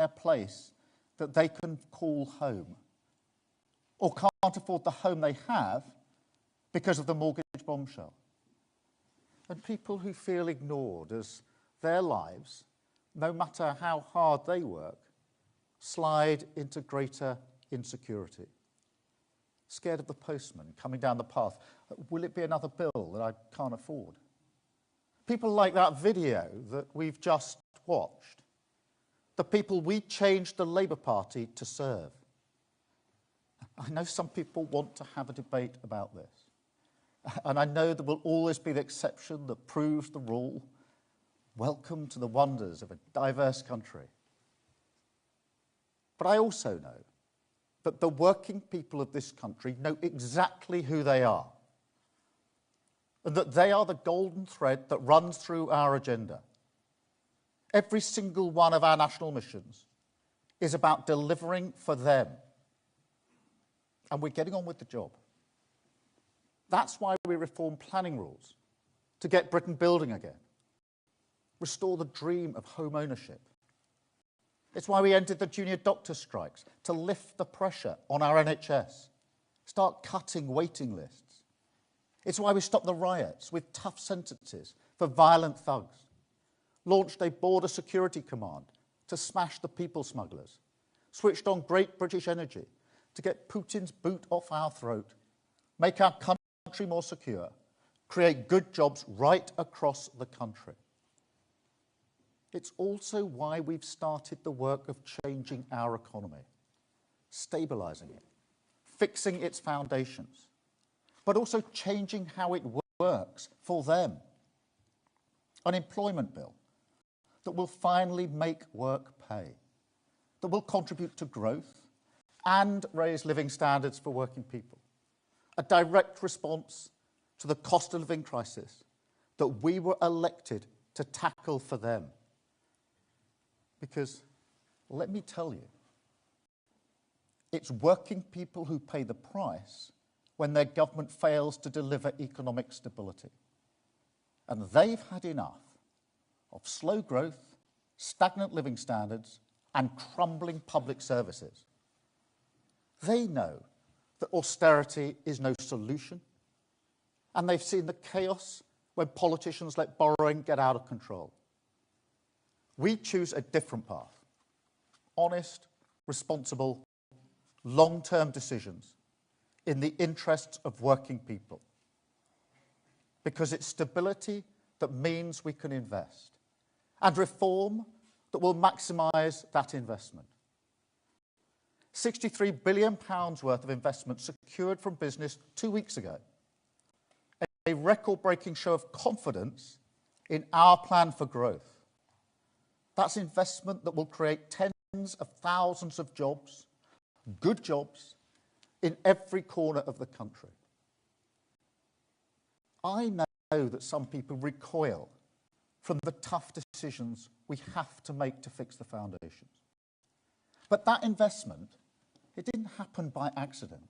place that they can call home, or can't afford the home they have because of the mortgage bombshell. And people who feel ignored as their lives, no matter how hard they work, slide into greater insecurity. Scared of the postman coming down the path. Will it be another bill that I can't afford? People like that video that we've just watched. The people we changed the Labour Party to serve. I know some people want to have a debate about this. And I know there will always be the exception that proves the rule. Welcome to the wonders of a diverse country. But I also know that the working people of this country know exactly who they are, and that they are the golden thread that runs through our agenda. Every single one of our national missions is about delivering for them. And we're getting on with the job. That's why we reform planning rules, to get Britain building again, restore the dream of home ownership. It's why we ended the junior doctor strikes, to lift the pressure on our NHS, start cutting waiting lists. It's why we stopped the riots with tough sentences for violent thugs, launched a border security command to smash the people smugglers, switched on Great British Energy to get Putin's boot off our throat, make our country more secure, create good jobs right across the country. It's also why we've started the work of changing our economy, stabilising it, fixing its foundations, but also changing how it works for them. An employment bill that will finally make work pay, that will contribute to growth and raise living standards for working people. A direct response to the cost of living crisis that we were elected to tackle for them. Because, let me tell you, it's working people who pay the price when their government fails to deliver economic stability. And they've had enough of slow growth, stagnant living standards, and crumbling public services. They know that austerity is no solution, and they've seen the chaos when politicians let borrowing get out of control. We choose a different path. Honest, responsible, long-term decisions in the interests of working people. Because it's stability that means we can invest, and reform that will maximise that investment. £63 billion worth of investment secured from business 2 weeks ago. A record-breaking show of confidence in our plan for growth. That's investment that will create tens of thousands of jobs, good jobs, in every corner of the country. I know that some people recoil from the tough decisions we have to make to fix the foundations. But that investment, it didn't happen by accident.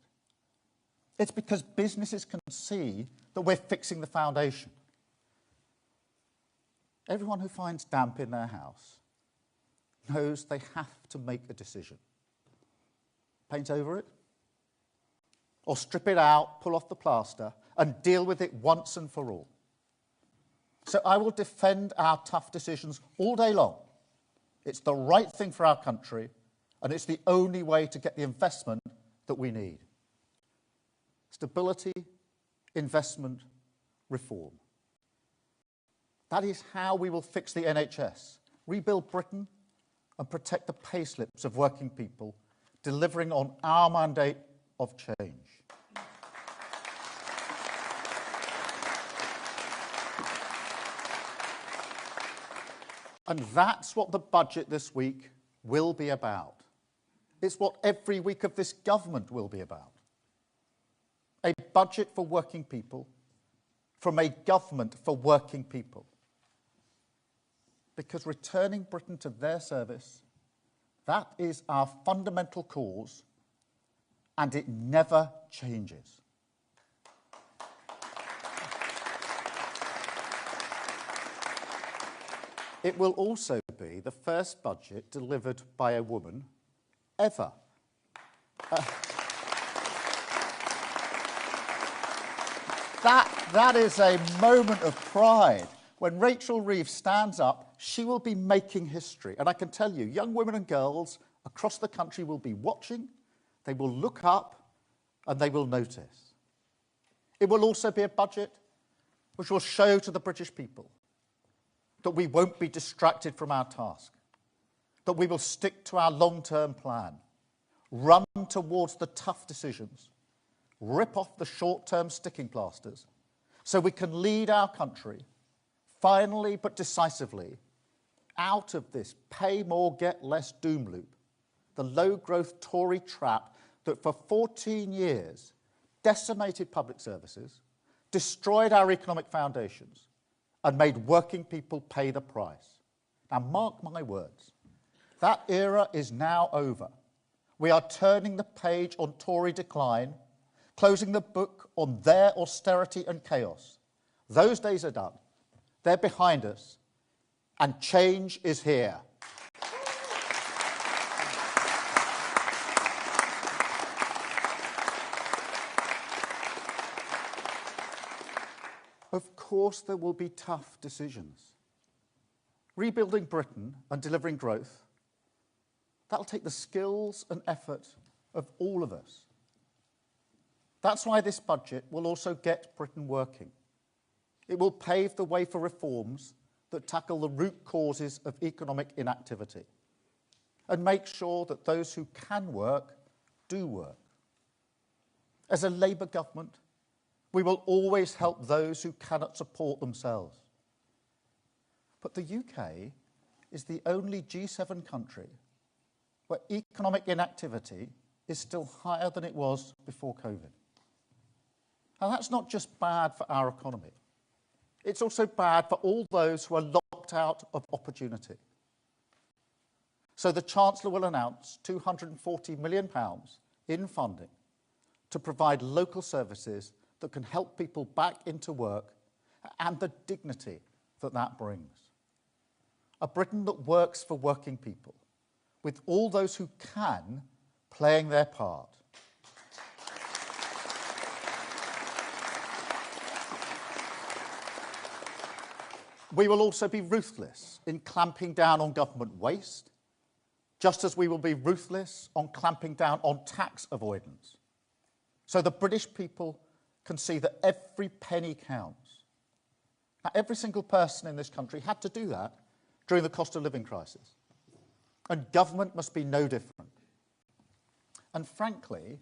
It's because businesses can see that we're fixing the foundation. Everyone who finds damp in their house knows they have to make a decision. Paint over it, or strip it out, pull off the plaster, and deal with it once and for all. So I will defend our tough decisions all day long. It's the right thing for our country, and it's the only way to get the investment that we need. Stability, investment, reform. That is how we will fix the NHS, rebuild Britain, and protect the payslips of working people, delivering on our mandate of change. And that's what the budget this week will be about. It's what every week of this government will be about. A budget for working people, from a government for working people. Because returning Britain to their service, that is our fundamental cause, and it never changes. It will also be the first budget delivered by a woman ever. That is a moment of pride. When Rachel Reeves stands up, she will be making history. And I can tell you, young women and girls across the country will be watching, they will look up, and they will notice. It will also be a budget which will show to the British people that we won't be distracted from our task, that we will stick to our long-term plan, run towards the tough decisions, rip off the short-term sticking plasters, so we can lead our country, finally but decisively, out of this pay more, get less doom loop, the low-growth Tory trap that for 14 years decimated public services, destroyed our economic foundations, and made working people pay the price. Now, mark my words, that era is now over. We are turning the page on Tory decline, closing the book on their austerity and chaos. Those days are done. They're behind us, and change is here. Of course, there will be tough decisions. Rebuilding Britain and delivering growth, that'll take the skills and effort of all of us. That's why this budget will also get Britain working. It will pave the way for reforms that tackle the root causes of economic inactivity and make sure that those who can work do work. As a Labour government, we will always help those who cannot support themselves. But the UK is the only G7 country where economic inactivity is still higher than it was before COVID. And that's not just bad for our economy. It's also bad for all those who are locked out of opportunity. So the Chancellor will announce £240 million in funding to provide local services that can help people back into work and the dignity that that brings. A Britain that works for working people, with all those who can playing their part. We will also be ruthless in clamping down on government waste, just as we will be ruthless on clamping down on tax avoidance. So the British people can see that every penny counts. Now, every single person in this country had to do that during the cost of living crisis. And government must be no different. And frankly,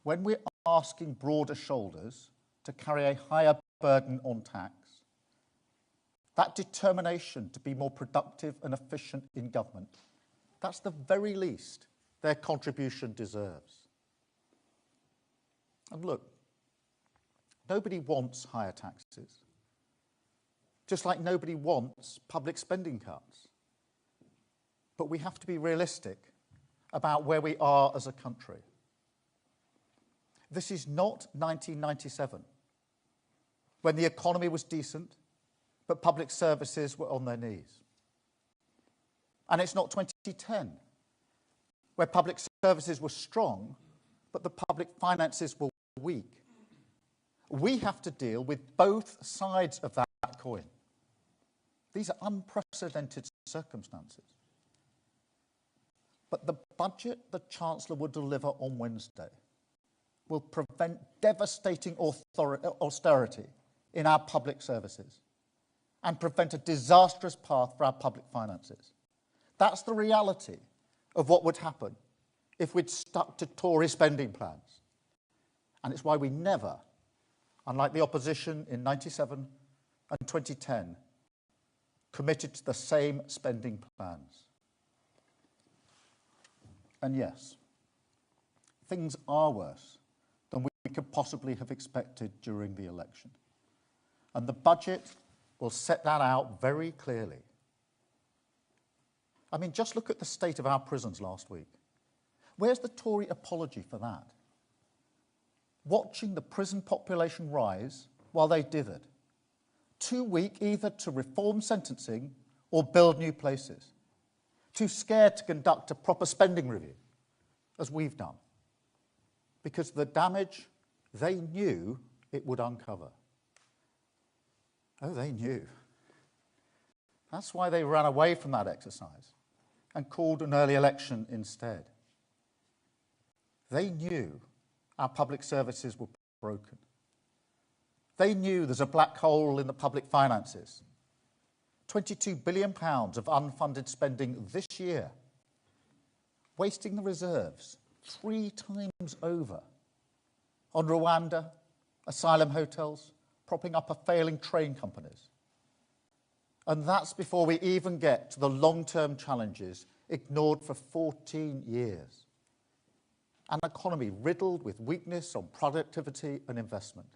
when we're asking broader shoulders to carry a higher burden on tax, that determination to be more productive and efficient in government, that's the very least their contribution deserves. And look, nobody wants higher taxes, just like nobody wants public spending cuts. But we have to be realistic about where we are as a country. This is not 1997, when the economy was decent, but public services were on their knees. And it's not 2010, where public services were strong, but the public finances were weak. We have to deal with both sides of that coin. These are unprecedented circumstances. But the budget the Chancellor will deliver on Wednesday will prevent devastating austerity in our public services and prevent a disastrous path for our public finances. That's the reality of what would happen if we'd stuck to Tory spending plans. And it's why we never, unlike the opposition in 97 and 2010, committed to the same spending plans. And yes, things are worse than we could possibly have expected during the election. And the budget will set that out very clearly. I mean, just look at the state of our prisons last week. Where's the Tory apology for that? Watching the prison population rise while they dithered. Too weak either to reform sentencing or build new places, too scared to conduct a proper spending review, as we've done, because the damage they knew it would uncover. Oh, they knew. That's why they ran away from that exercise and called an early election instead. They knew our public services were broken. They knew there's a black hole in the public finances. £22 billion of unfunded spending this year, wasting the reserves 3 times over on Rwanda, asylum hotels, propping up a failing train companies. And that's before we even get to the long-term challenges ignored for 14 years. An economy riddled with weakness on productivity and investment.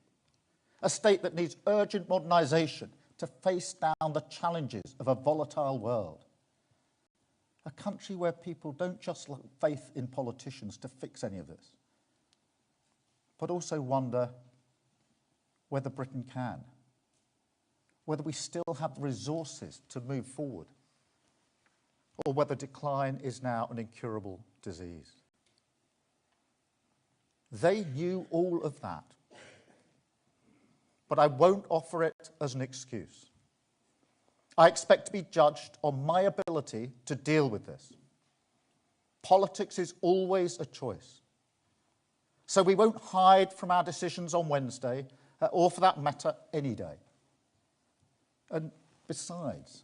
A state that needs urgent modernisation to face down the challenges of a volatile world. A country where people don't just lack faith in politicians to fix any of this, but also wonder whether Britain can, whether we still have the resources to move forward, or whether decline is now an incurable disease. They knew all of that, but I won't offer it as an excuse. I expect to be judged on my ability to deal with this. Politics is always a choice. So we won't hide from our decisions on Wednesday, or for that matter, any day. And besides,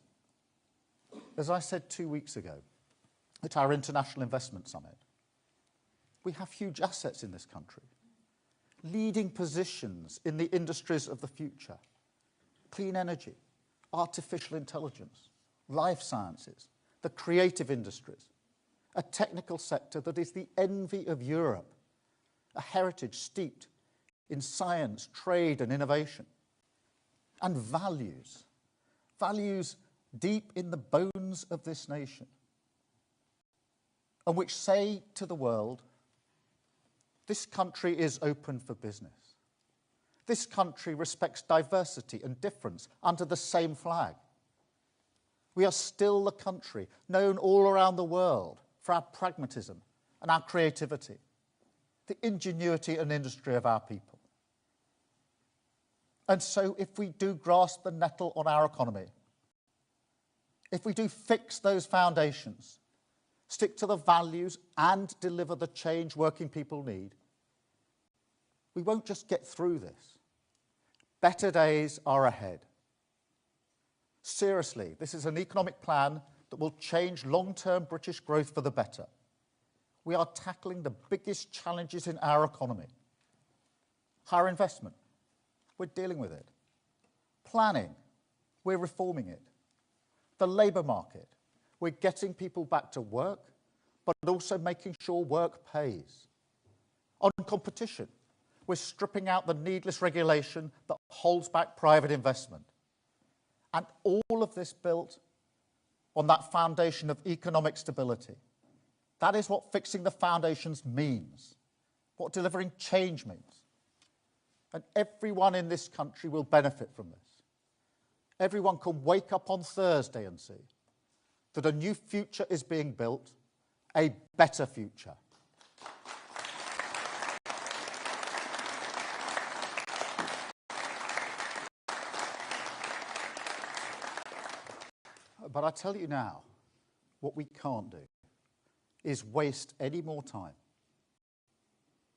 as I said 2 weeks ago at our International Investment Summit, we have huge assets in this country, leading positions in the industries of the future, clean energy, artificial intelligence, life sciences, the creative industries, a technical sector that is the envy of Europe, a heritage steeped in science, trade and innovation, and values deep in the bones of this nation, and which say to the world, this country is open for business. This country respects diversity and difference under the same flag. We are still the country known all around the world for our pragmatism and our creativity, the ingenuity and industry of our people. And so if we do grasp the nettle on our economy, if we do fix those foundations, stick to the values and deliver the change working people need, we won't just get through this. Better days are ahead. Seriously, this is an economic plan that will change long-term British growth for the better. We are tackling the biggest challenges in our economy. Higher investment, we're dealing with it. Planning, we're reforming it. The labour market, we're getting people back to work, but also making sure work pays. On competition, we're stripping out the needless regulation that holds back private investment. And all of this built on that foundation of economic stability. That is what fixing the foundations means, what delivering change means. And everyone in this country will benefit from this. Everyone can wake up on Thursday and see that a new future is being built, a better future. But I tell you now, what we can't do is waste any more time.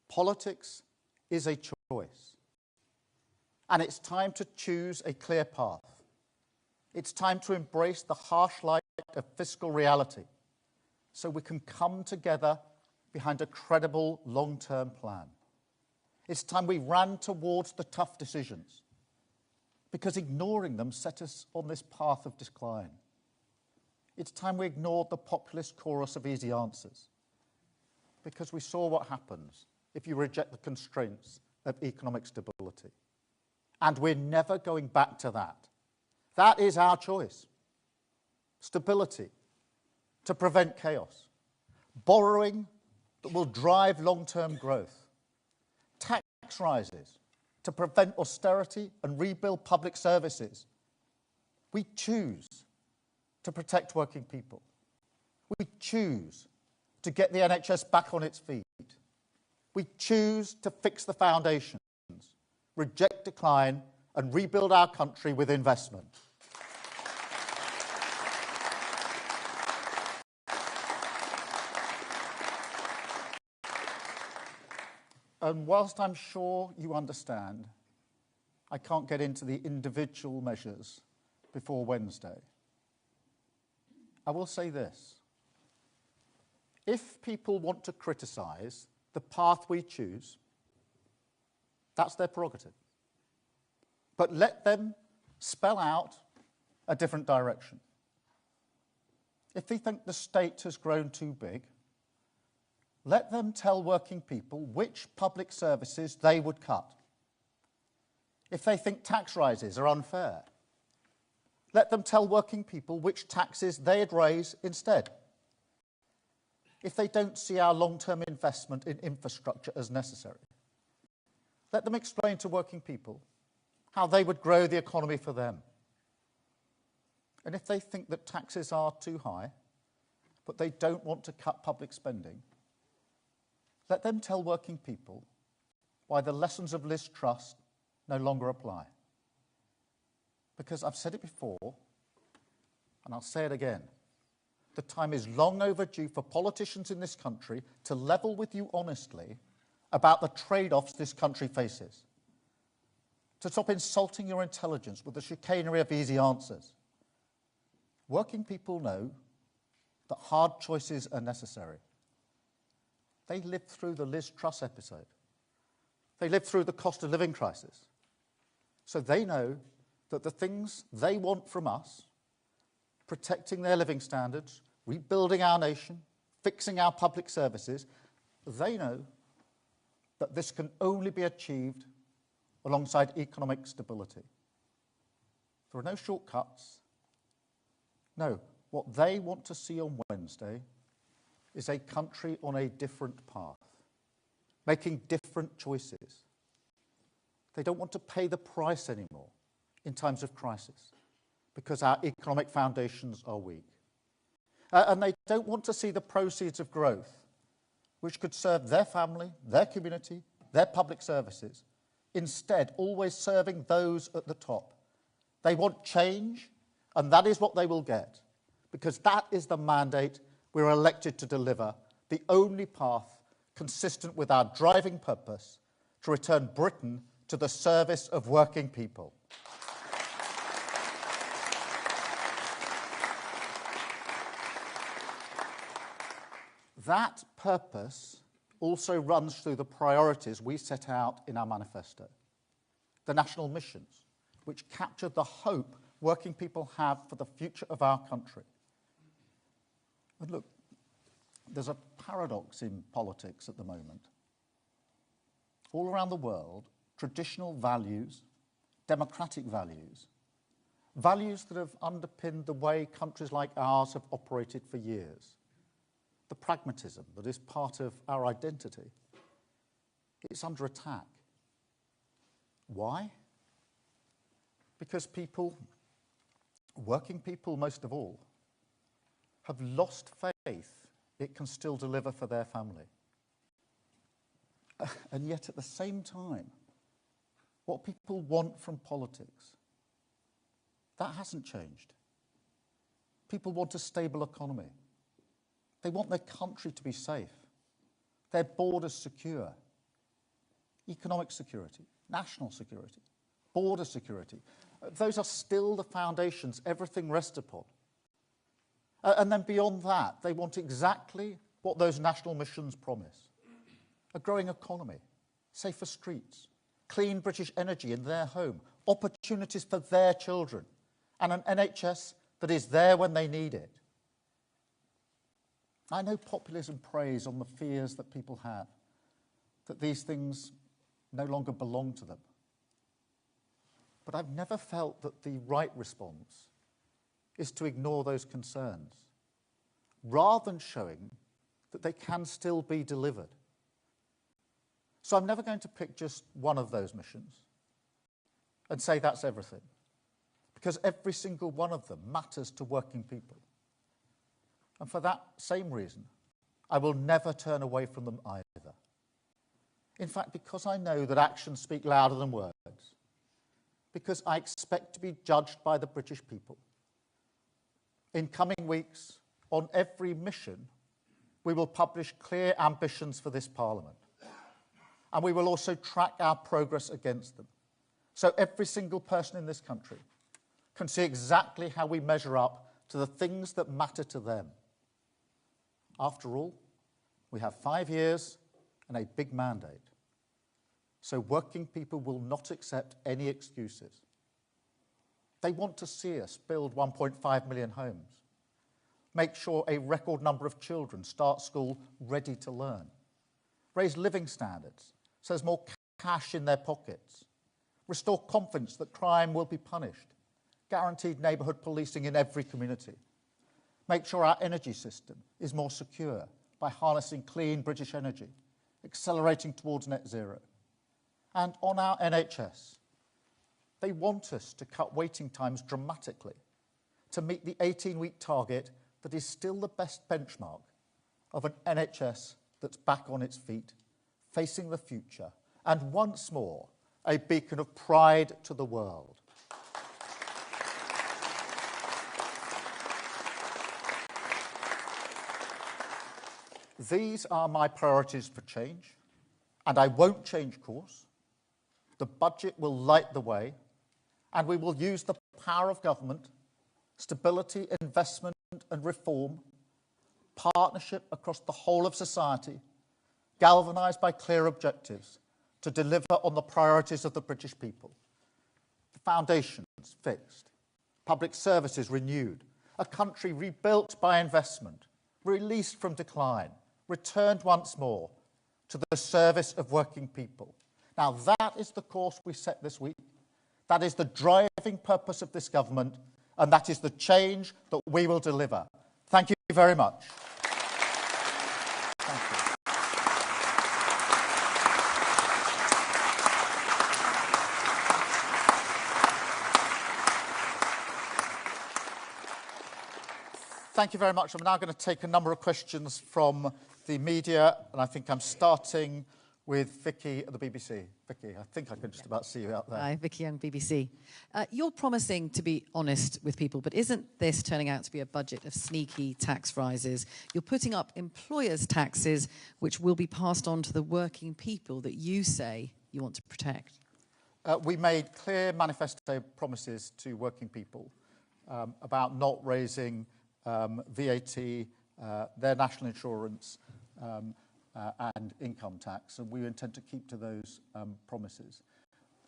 Politics is a choice. And it's time to choose a clear path. It's time to embrace the harsh light of fiscal reality so we can come together behind a credible long-term plan. It's time we ran towards the tough decisions because ignoring them set us on this path of decline. It's time we ignored the populist chorus of easy answers because we saw what happens if you reject the constraints of economic stability. And we're never going back to that. That is our choice. Stability to prevent chaos. Borrowing that will drive long-term growth. Tax rises to prevent austerity and rebuild public services. We choose to protect working people. We choose to get the NHS back on its feet. We choose to fix the foundations, reject decline, and rebuild our country with investment. And whilst I'm sure you understand, I can't get into the individual measures before Wednesday, I will say this. If people want to criticise the path we choose, that's their prerogative. But let them spell out a different direction. If they think the state has grown too big, let them tell working people which public services they would cut. If they think tax rises are unfair, let them tell working people which taxes they'd raise instead. If they don't see our long-term investment in infrastructure as necessary, let them explain to working people how they would grow the economy for them. And if they think that taxes are too high, but they don't want to cut public spending, let them tell working people why the lessons of Liz Truss no longer apply. Because I've said it before, and I'll say it again, the time is long overdue for politicians in this country to level with you honestly about the trade-offs this country faces. To stop insulting your intelligence with the chicanery of easy answers. Working people know that hard choices are necessary. They lived through the Liz Truss episode. They lived through the cost of living crisis. So they know that the things they want from us, protecting their living standards, rebuilding our nation, fixing our public services, they know that this can only be achieved alongside economic stability. There are no shortcuts. No, what they want to see on Wednesday is a country on a different path, making different choices. They don't want to pay the price anymore in times of crisis because our economic foundations are weak. And they don't want to see the proceeds of growth, which could serve their family, their community, their public services, instead always serving those at the top. They want change, and that is what they will get, because that is the mandate we're elected to deliver, the only path consistent with our driving purpose to return Britain to the service of working people. That purpose also runs through the priorities we set out in our manifesto, the national missions, which capture the hope working people have for the future of our country. And look, there's a paradox in politics at the moment. All around the world, traditional values, democratic values, values that have underpinned the way countries like ours have operated for years, the pragmatism that is part of our identity, it's under attack. Why? Because people, working people most of all, have lost faith it can still deliver for their family. And yet at the same time, what people want from politics, that hasn't changed. People want a stable economy. They want their country to be safe, their borders secure, economic security, national security, border security. Those are still the foundations everything rests upon. And then beyond that, they want exactly what those national missions promise. A growing economy, safer streets, clean British energy in their home, opportunities for their children, and an NHS that is there when they need it. I know populism preys on the fears that people have, that these things no longer belong to them. But I've never felt that the right response is to ignore those concerns, rather than showing that they can still be delivered. So I'm never going to pick just one of those missions and say that's everything. because every single one of them matters to working people. And for that same reason, I will never turn away from them either. In fact, because I know that actions speak louder than words, because I expect to be judged by the British people. In coming weeks, on every mission, we will publish clear ambitions for this Parliament. And we will also track our progress against them. So every single person in this country can see exactly how we measure up to the things that matter to them. After all, we have 5 years and a big mandate. So working people will not accept any excuses. They want to see us build 1.5 million homes, make sure a record number of children start school ready to learn, raise living standards so there's more cash in their pockets, restore confidence that crime will be punished, guaranteed neighbourhood policing in every community, make sure our energy system is more secure by harnessing clean British energy, accelerating towards net zero. And on our NHS, they want us to cut waiting times dramatically to meet the 18-week target that is still the best benchmark of an NHS that's back on its feet, facing the future, and once more, a beacon of pride to the world. These are my priorities for change, and I won't change course. The budget will light the way, and we will use the power of government, stability, investment and reform, partnership across the whole of society, galvanised by clear objectives, to deliver on the priorities of the British people. The foundations fixed, public services renewed, a country rebuilt by investment, released from decline, returned once more to the service of working people. Now that is the course we set this week. That is the driving purpose of this government, and that is the change that we will deliver. Thank you very much. Thank you. Thank you very much. I'm now going to take a number of questions from the media, and I think I'm starting with Vicky at the BBC. Vicky, I think I can just about see you out there. Hi, Vicky and BBC. You're promising to be honest with people, but isn't this turning out to be a budget of sneaky tax rises? You're putting up employers' taxes, which will be passed on to the working people that you say you want to protect. We made clear manifesto promises to working people about not raising VAT, their national insurance, and income tax, and we intend to keep to those promises.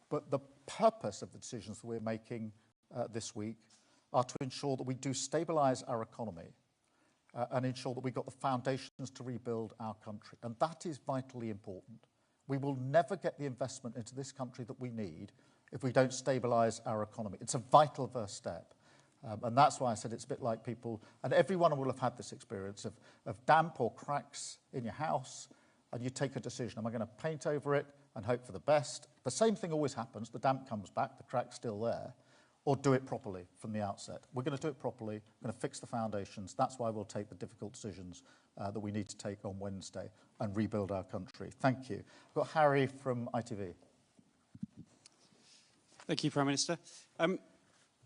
But the purpose of the decisions that we're making this week are to ensure that we do stabilise our economy and ensure that we've got the foundations to rebuild our country. And that is vitally important. We will never get the investment into this country that we need if we don't stabilise our economy. It's a vital first step. And that's why I said it's a bit like people, and everyone will have had this experience of damp or cracks in your house, and you take a decision. Am I going to paint over it and hope for the best? The same thing always happens. The damp comes back, the crack's still there. Or do it properly from the outset. We're going to do it properly. We're going to fix the foundations. That's why we'll take the difficult decisions that we need to take on Wednesday and rebuild our country. Thank you. I've got Harry from ITV. Thank you, Prime Minister.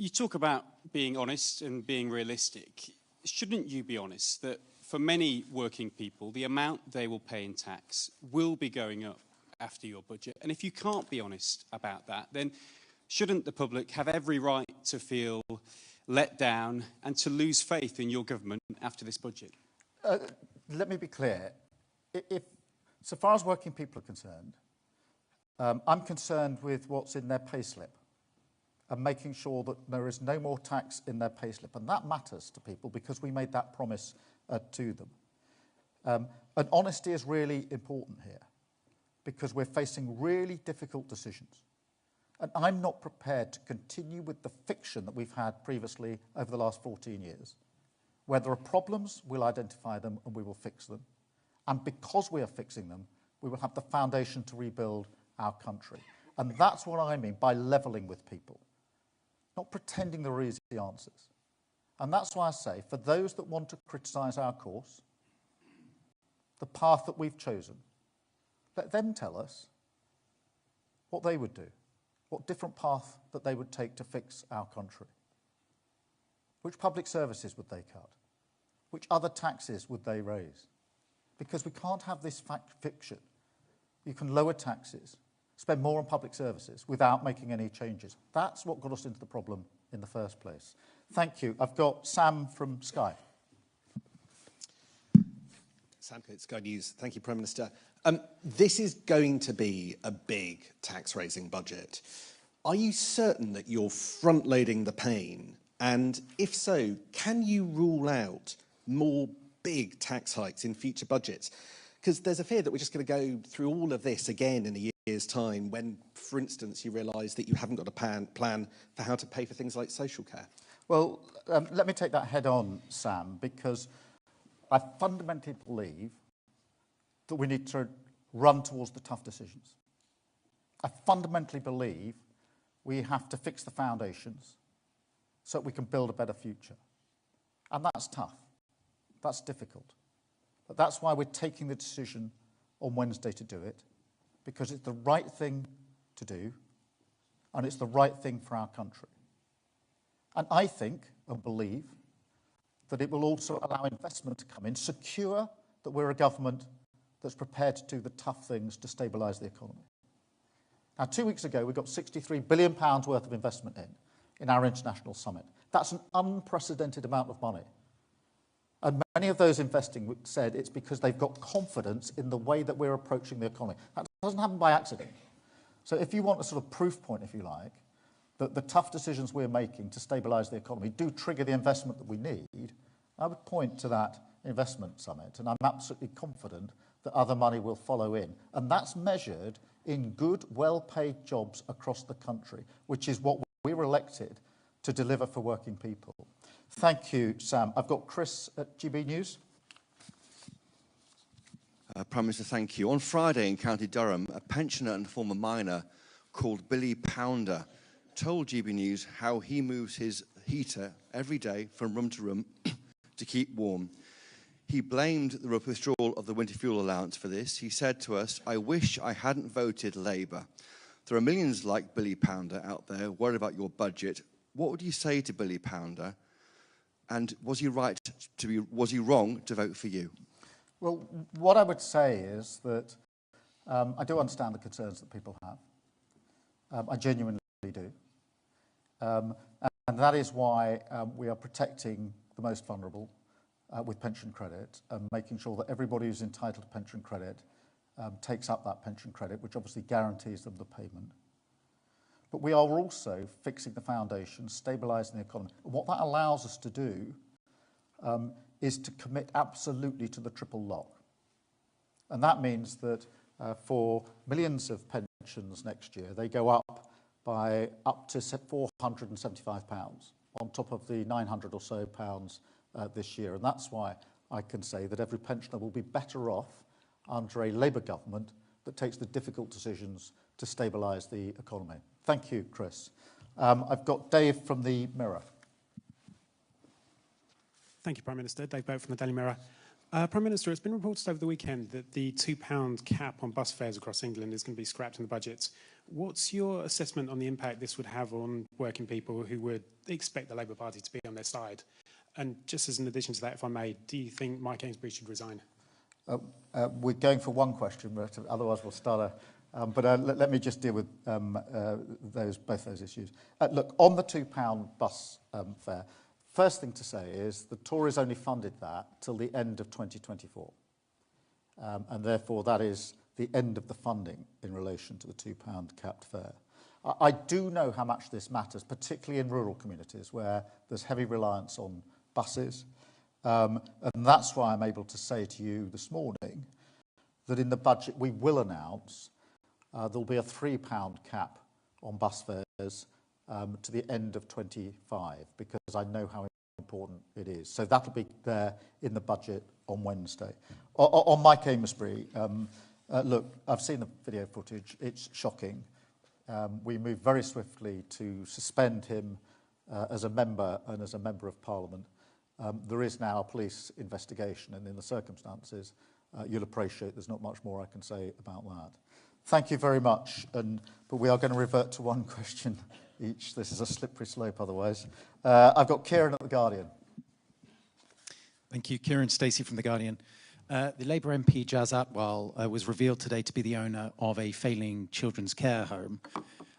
You talk about being honest and being realistic. Shouldn't you be honest that for many working people, the amount they will pay in tax will be going up after your budget? And if you can't be honest about that, then shouldn't the public have every right to feel let down and to lose faith in your government after this budget? Let me be clear. So far as working people are concerned, I'm concerned with what's in their payslip and making sure that there is no more tax in their payslip. And that matters to people because we made that promise to them. And honesty is really important here because we're facing really difficult decisions. And I'm not prepared to continue with the fiction that we've had previously over the last 14 years. Where there are problems, we'll identify them and we will fix them. And because we are fixing them, we will have the foundation to rebuild our country. And that's what I mean by levelling with people. not pretending there are easy answers. And that's why I say, for those that want to criticise our course, the path that we've chosen, let them tell us what they would do, what different path that they would take to fix our country. Which public services would they cut? Which other taxes would they raise? Because we can't have this fiction. You can lower taxes, spend more on public services without making any changes. That's what got us into the problem in the first place. Thank you. I've got Sam from Sky. Sam Coates, Sky News. Thank you, Prime Minister. This is going to be a big tax-raising budget. Are you certain that you're front-loading the pain? And if so, can you rule out more big tax hikes in future budgets? Because there's a fear that we're just going to go through all of this again in a year's time when, for instance, you realise that you haven't got a plan for how to pay for things like social care. Well, let me take that head on, Sam, because I fundamentally believe that we need to run towards the tough decisions. I fundamentally believe we have to fix the foundations so that we can build a better future. And that's tough. That's difficult. But that's why we're taking the decision on Wednesday to do it, because it's the right thing to do, and it's the right thing for our country. And I think and believe that it will also allow investment to come in, secure that we're a government that's prepared to do the tough things to stabilise the economy. Now, 2 weeks ago, we got £63 billion worth of investment in our international summit. That's an unprecedented amount of money. And many of those investing said it's because they've got confidence in the way that we're approaching the economy. That doesn't happen by accident. So if you want a sort of proof point, if you like, that the tough decisions we're making to stabilise the economy do trigger the investment that we need, I would point to that investment summit, and I'm absolutely confident that other money will follow in. And that's measured in good, well-paid jobs across the country, which is what we were elected to deliver for working people. Thank you, Sam. I've got Chris at GB News. Prime Minister, thank you. On Friday in County Durham, a pensioner and former miner called Billy Pounder told GB News how he moves his heater every day from room to room to keep warm. He blamed the withdrawal of the winter fuel allowance for this. He said to us, "I wish I hadn't voted Labour. There are millions like Billy Pounder out there worried about your budget. What would you say to Billy Pounder? And was he wrong to vote for you?" Well, what I would say is that I do understand the concerns that people have. I genuinely do. And that is why we are protecting the most vulnerable with pension credit and making sure that everybody who's entitled to pension credit takes up that pension credit, which obviously guarantees them the payment. But we are also fixing the foundation, stabilising the economy. And what that allows us to do is to commit absolutely to the triple lock. And that means that for millions of pensions next year, they go up by up to £475 on top of the £900 or so this year. And that's why I can say that every pensioner will be better off under a Labour government that takes the difficult decisions to stabilise the economy. Thank you, Chris. I've got Dave from the Mirror. Thank you, Prime Minister. Dave Boat from the Daily Mirror. Prime Minister, it's been reported over the weekend that the £2 cap on bus fares across England is going to be scrapped in the budget. What's your assessment on the impact this would have on working people who would expect the Labour Party to be on their side? And just as an addition to that, if I may, do you think Mike Ainsbury should resign? We're going for one question, but otherwise we'll start let me just deal with both those issues. Look, on the £2 bus fare, first thing to say is the Tories only funded that till the end of 2024. And therefore that is the end of the funding in relation to the £2 capped fare. I do know how much this matters, particularly in rural communities where there's heavy reliance on buses. And that's why I'm able to say to you this morning that in the budget we will announce there'll be a £3 cap on bus fares to the end of 25, because I know how important it is. So that'll be there in the budget on Wednesday. On Mike Amesbury, look, I've seen the video footage. It's shocking. We moved very swiftly to suspend him as a member and as a member of Parliament, there is now a police investigation, and in the circumstances, you'll appreciate there's not much more I can say about that. Thank you very much, but we are going to revert to one question each. This is a slippery slope otherwise. I've got Kieran at The Guardian. Thank you. Kieran Stacey from The Guardian. The Labour MP Jaz Atwal was revealed today to be the owner of a failing children's care home.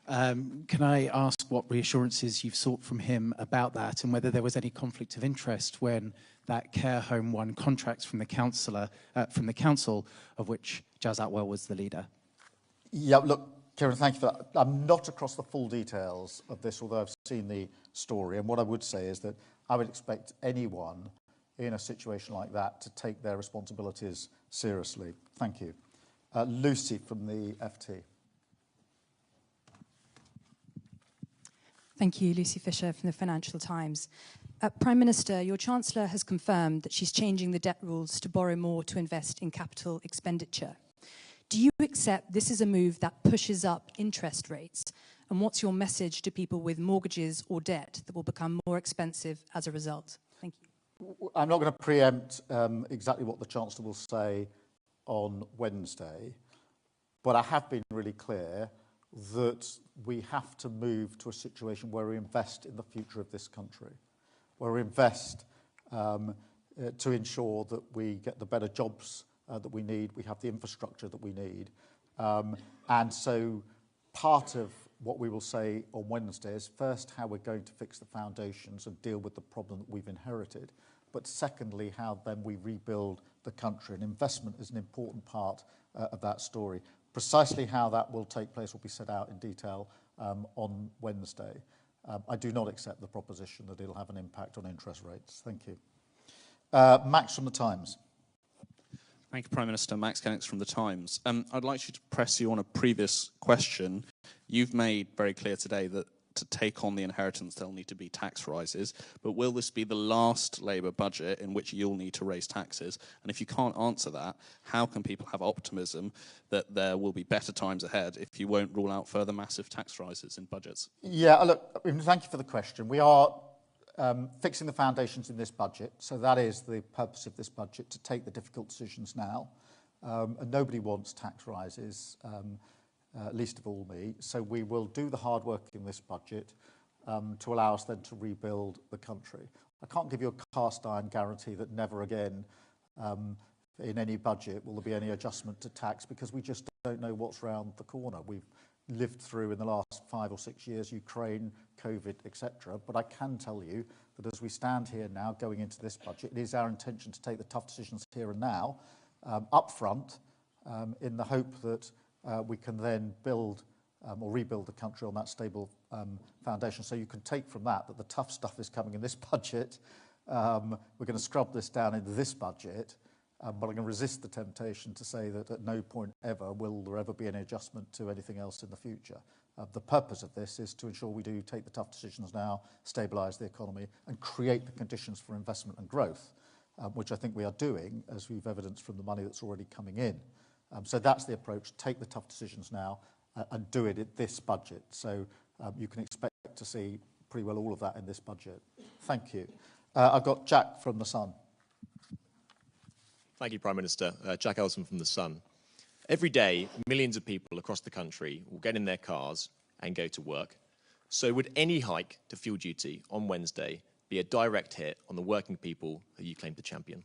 Can I ask what reassurances you've sought from him about that, and whether there was any conflict of interest when that care home won contracts from the council, of which Jaz Atwal was the leader? Yeah, look, Kieran, thank you for that. I'm not across the full details of this, although I've seen the story. And what I would say is that I would expect anyone in a situation like that to take their responsibilities seriously. Thank you. Lucy from the FT. Thank you, Lucy Fisher from the Financial Times. Prime Minister, your Chancellor has confirmed that she's changing the debt rules to borrow more to invest in capital expenditure. Do you accept this is a move that pushes up interest rates? And what's your message to people with mortgages or debt that will become more expensive as a result? Thank you. I'm not going to preempt exactly what the Chancellor will say on Wednesday, but I have been really clear that we have to move to a situation where we invest in the future of this country, where we invest to ensure that we get the better jobs that we need, we have the infrastructure that we need. And so part of what we will say on Wednesday is first how we're going to fix the foundations and deal with the problem that we've inherited, but secondly how then we rebuild the country. And investment is an important part of that story. Precisely how that will take place will be set out in detail on Wednesday. I do not accept the proposition that it'll have an impact on interest rates. Thank you. Max from The Times. Thank you, Prime Minister. Max Kennex from The Times. I'd like you to press you on a previous question. You've made very clear today that to take on the inheritance, there'll need to be tax rises. But will this be the last Labour budget in which you'll need to raise taxes? And if you can't answer that, how can people have optimism that there will be better times ahead if you won't rule out further massive tax rises in budgets? Yeah, look, thank you for the question. We are fixing the foundations in this budget. So that is the purpose of this budget, to take the difficult decisions now. And nobody wants tax rises, least of all me. So we will do the hard work in this budget to allow us then to rebuild the country. I can't give you a cast iron guarantee that never again in any budget will there be any adjustment to tax, because we just don't know what's round the corner. We've lived through in the last 5 or 6 years, Ukraine, COVID, etc. But I can tell you that as we stand here now going into this budget, it is our intention to take the tough decisions here and now, up front, in the hope that we can then build or rebuild the country on that stable foundation. So you can take from that the tough stuff is coming in this budget. We're going to scrub this down into this budget, but I'm going to resist the temptation to say that at no point ever will there ever be any adjustment to anything else in the future. The purpose of this is to ensure we do take the tough decisions now, stabilise the economy and create the conditions for investment and growth, which I think we are doing, as we've evidenced from the money that's already coming in. So that's the approach, take the tough decisions now and do it at this budget. So you can expect to see pretty well all of that in this budget. Thank you. I've got Jack from The Sun. Thank you, Prime Minister. Jack Ellison from The Sun. Every day, millions of people across the country will get in their cars and go to work. So would any hike to fuel duty on Wednesday be a direct hit on the working people who you claim to champion?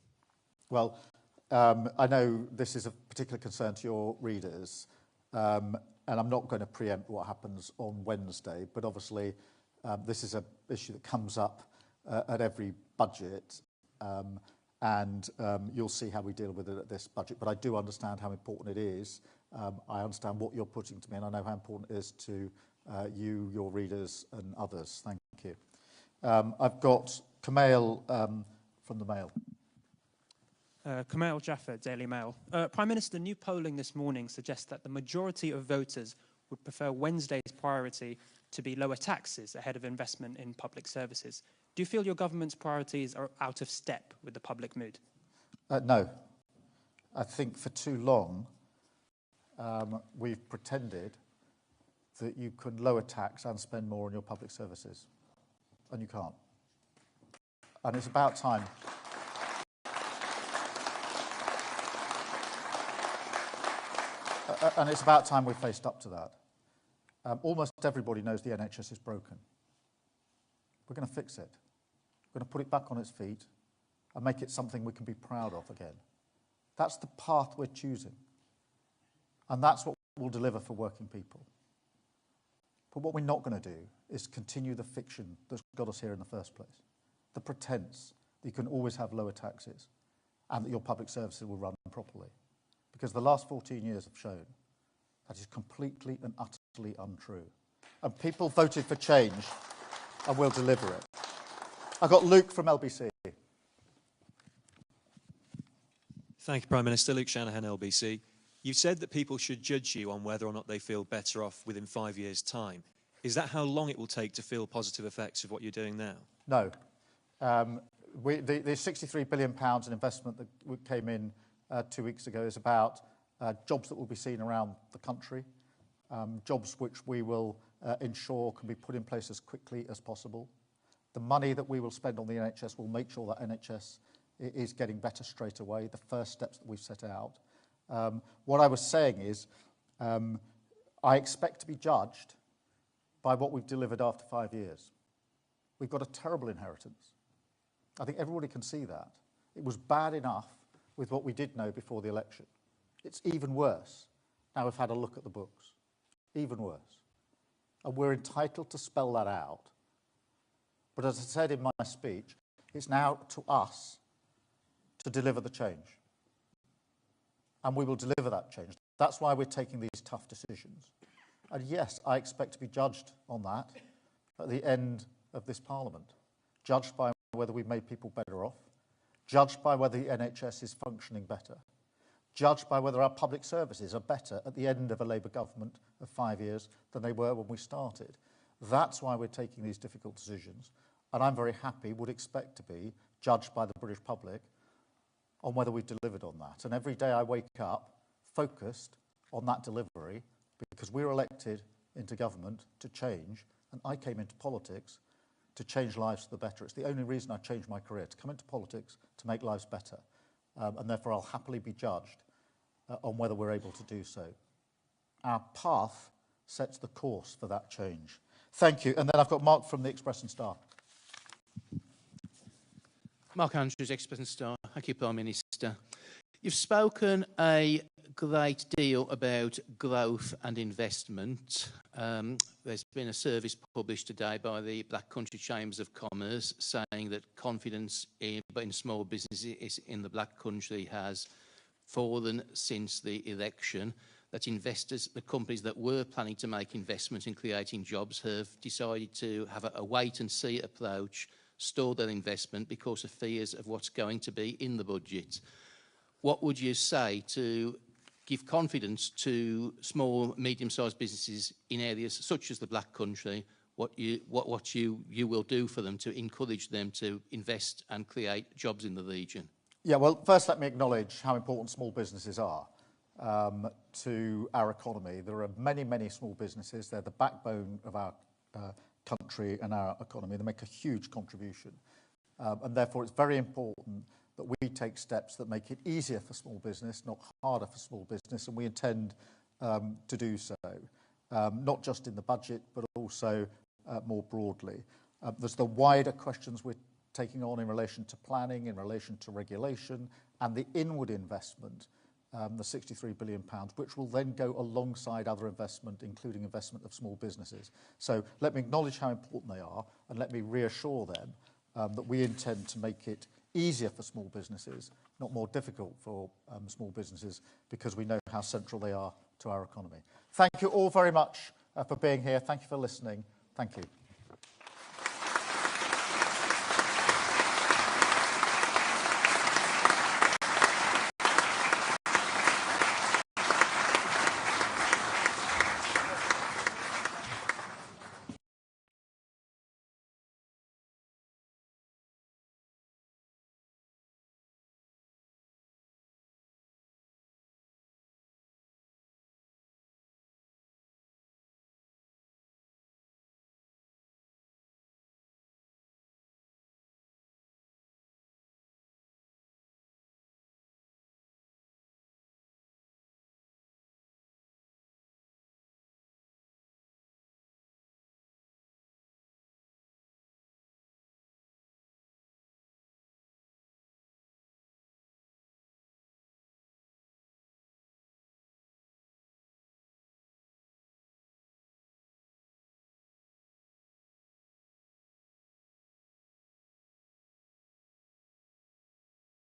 Well, I know this is a particular concern to your readers, and I'm not going to preempt what happens on Wednesday, but obviously this is an issue that comes up at every budget, and you'll see how we deal with it at this budget. But I do understand how important it is. I understand what you're putting to me, and I know how important it is to you, your readers, and others. Thank you. I've got Kamal from the Mail. Kamal Jaffer, Daily Mail. Prime Minister, new polling this morning suggests that the majority of voters would prefer Wednesday's priority to be lower taxes ahead of investment in public services. Do you feel your government's priorities are out of step with the public mood? No. I think for too long we've pretended that you could lower tax and spend more on your public services. and you can't. And it's about time. And it's about time we faced up to that. Almost everybody knows the NHS is broken. We're going to fix it. We're going to put it back on its feet and make it something we can be proud of again. That's the path we're choosing. And that's what we'll deliver for working people. But what we're not going to do is continue the fiction that's got us here in the first place. The pretense that you can always have lower taxes and that your public services will run properly. Because the last 14 years have shown that is completely and utterly untrue. And people voted for change and will deliver it. I've got Luke from LBC. Thank you, Prime Minister. Luke Shanahan, LBC. You've said that people should judge you on whether or not they feel better off within 5 years' time. Is that how long it will take to feel positive effects of what you're doing now? No. The £63 billion in investment that came in 2 weeks ago is about jobs that will be seen around the country, jobs which we will ensure can be put in place as quickly as possible. The money that we will spend on the NHS will make sure that NHS is getting better straight away, the first steps that we've set out. What I was saying is I expect to be judged by what we've delivered after 5 years. We've got a terrible inheritance. I think everybody can see that. It was bad enough with what we did know before the election. It's even worse now we've had a look at the books. Even worse. And we're entitled to spell that out. But as I said in my speech, it's now to us to deliver the change. And we will deliver that change. That's why we're taking these tough decisions. And yes, I expect to be judged on that at the end of this Parliament. Judged by whether we've made people better off. Judged by whether the NHS is functioning better. Judged by whether our public services are better at the end of a Labour government of 5 years than they were when we started. That's why we're taking these difficult decisions. And I'm very happy, would expect to be, judged by the British public on whether we've delivered on that. And every day I wake up focused on that delivery because we were elected into government to change, and I came into politics to change lives for the better. It's the only reason I changed my career, to come into politics to make lives better. And therefore I'll happily be judged on whether we're able to do so. Our path sets the course for that change. Thank you. And then I've got Mark from the Express and Star. Mark Andrews, Express and Star. Thank you, Prime Minister. You've spoken a great deal about growth and investment. There's been a service published today by the Black Country Chambers of Commerce saying that confidence in small businesses in the Black Country has fallen since the election, that investors, the companies that were planning to make investment in creating jobs have decided to have a wait-and-see approach, store their investment because of fears of what's going to be in the budget. What would you say to give confidence to small, medium-sized businesses in areas such as the Black Country, what you will do for them to encourage them to invest and create jobs in the region? Yeah, well, first let me acknowledge how important small businesses are to our economy. There are many, many small businesses. They're the backbone of our country and our economy. They make a huge contribution. And therefore, it's very important that we take steps that make it easier for small business, not harder for small business, and we intend to do so, not just in the budget, but also more broadly. There's the wider questions we're taking on in relation to planning, in relation to regulation, and the inward investment, the £63 billion, which will then go alongside other investment, including investment of small businesses. So let me acknowledge how important they are, and let me reassure them that we intend to make it easier for small businesses, not more difficult for small businesses, because we know how central they are to our economy. Thank you all very much for being here. Thank you for listening. Thank you.